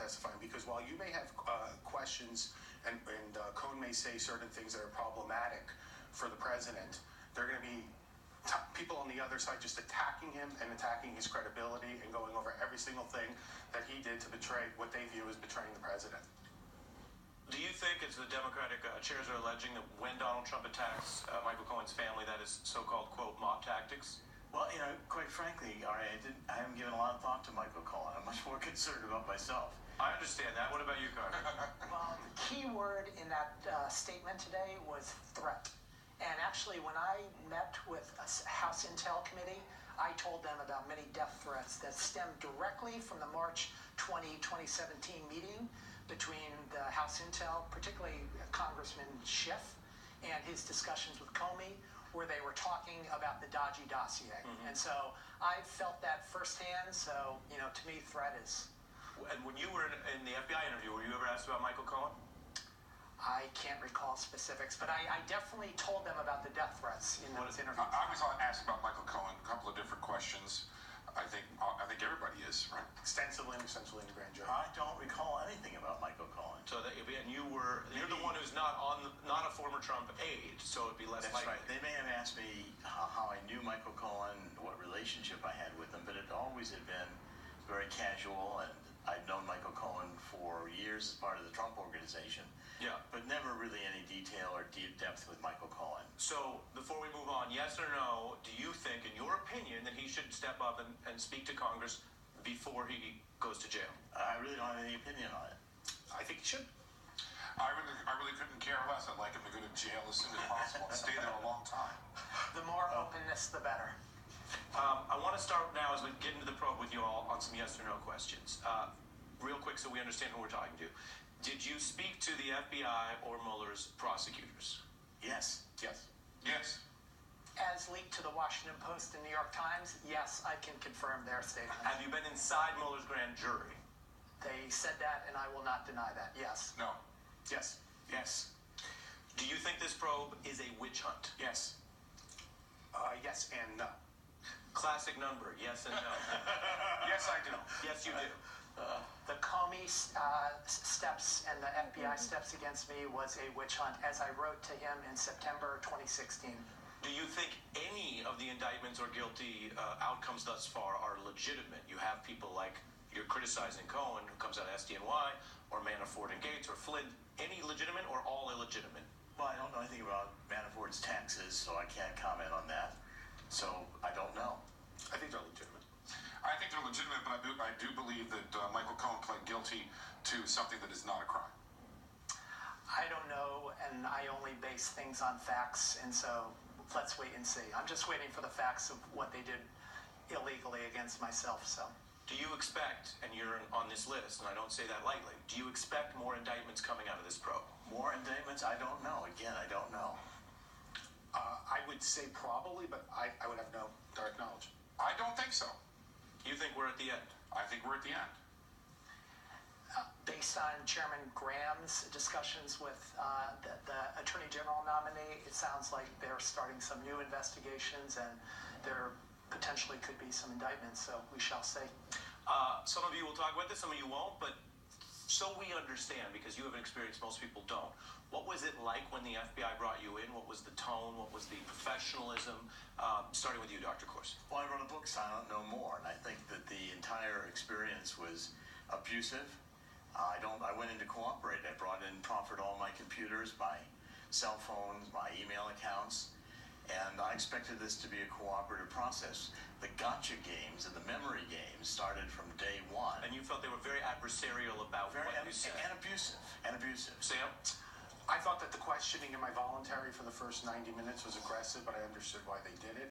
testifying, because while you may have questions and Cohen may say certain things that are problematic for the president, there are going to be people on the other side just attacking him and attacking his credibility and going over every single thing that he did to betray what they view as betraying the president. Do you think, as the Democratic chairs are alleging, that when Donald Trump attacks Michael Cohen's family, that is so-called, quote, mob tactics? Well, quite frankly, I haven't given a lot of thought to Michael Cohen. I'm much more concerned about myself. I understand that. What about you, Carter? Well, the key word in that statement today was threat. And actually, when I met with a House Intel committee, I told them about many death threats that stemmed directly from the March 2017 meeting between the House Intel, particularly Congressman Schiff, and his discussions with Comey, where they were talking about the dodgy dossier. And so I felt that firsthand. So, to me, threat is. And when you were in the FBI interview, were you ever asked about Michael Cohen? I can't recall specifics, but I definitely told them about the death threats in those interviews. I was asked about Michael Cohen, a couple of different questions. I think everybody is, right? Extensively in the grand jury. I don't recall anything about Michael Cohen. So that, and you're the one who's not a former Trump aide, so it'd be less That's likely. right. They may have asked me how I knew Michael Cohen, what relationship I had with him, but it always had been very casual, and I'd known Michael Cohen for years as part of the Trump organization. Yeah. But never really any detail or deep depth with Michael Cohen. So, before we move on, yes or no, do you think, in your opinion, that he should step up and speak to Congress before he goes to jail? I really don't have any opinion on it. I think he should. I really couldn't care less. I'd like him to go to jail as soon as possible and stay there a long time. The more openness, the better. I want to start now as we get into the probe with you all on some yes or no questions. Real quick so we understand who we're talking to. Did you speak to the FBI or Mueller's prosecutors? Yes. Yes. Yes. As leaked to the Washington Post and New York Times, yes, I can confirm their statement. Have you been inside Mueller's grand jury? They said that, and I will not deny that. Yes. No. Yes. Yes. Do you think this probe is a witch hunt? Yes. Yes and no. Classic number, yes and no. Yes, I do. Yes, you do. The Comey steps and the FBI steps against me was a witch hunt, as I wrote to him in September 2016. Do you think any of the indictments or guilty outcomes thus far are legitimate? You have people like you're criticizing Cohen, who comes out of SDNY, or Manafort and Gates, or Flynn. Any legitimate or all illegitimate? Well, I don't know anything about Manafort's taxes, so I can't comment on that. So I don't know. I think they're legitimate. I think they're legitimate, but I do believe that Michael Cohen pled guilty to something that is not a crime. I don't know, and I only base things on facts, and so let's wait and see. I'm just waiting for the facts of what they did illegally against myself, so. Do you expect, and you're on this list, and I don't say that lightly, do you expect more indictments coming out of this probe? More indictments? I don't know. Again, I don't know. I would say probably, but I would have no direct knowledge. I don't think so. You think we're at the end? I think we're at the end. Based on Chairman Graham's discussions with the Attorney General nominee, it sounds like they're starting some new investigations, and there potentially could be some indictments, so we shall see. Some of you will talk about this, some of you won't, but so we understand, because you have an experience most people don't, what was it like when the FBI brought you in? What was the tone? What was the professionalism? Starting with you, Dr. Corsi. Well, I wrote a book, Silent No More, and I think that the entire experience was abusive. I went in to cooperate. I proffered all my computers, my cell phones, my email accounts, and I expected this to be a cooperative process. The gotcha games and the memory games started from day one. And you felt they were very adversarial about what you said. And abusive. And abusive. Sam? I thought that the questioning in my voluntary for the first 90 minutes was aggressive, but I understood why they did it.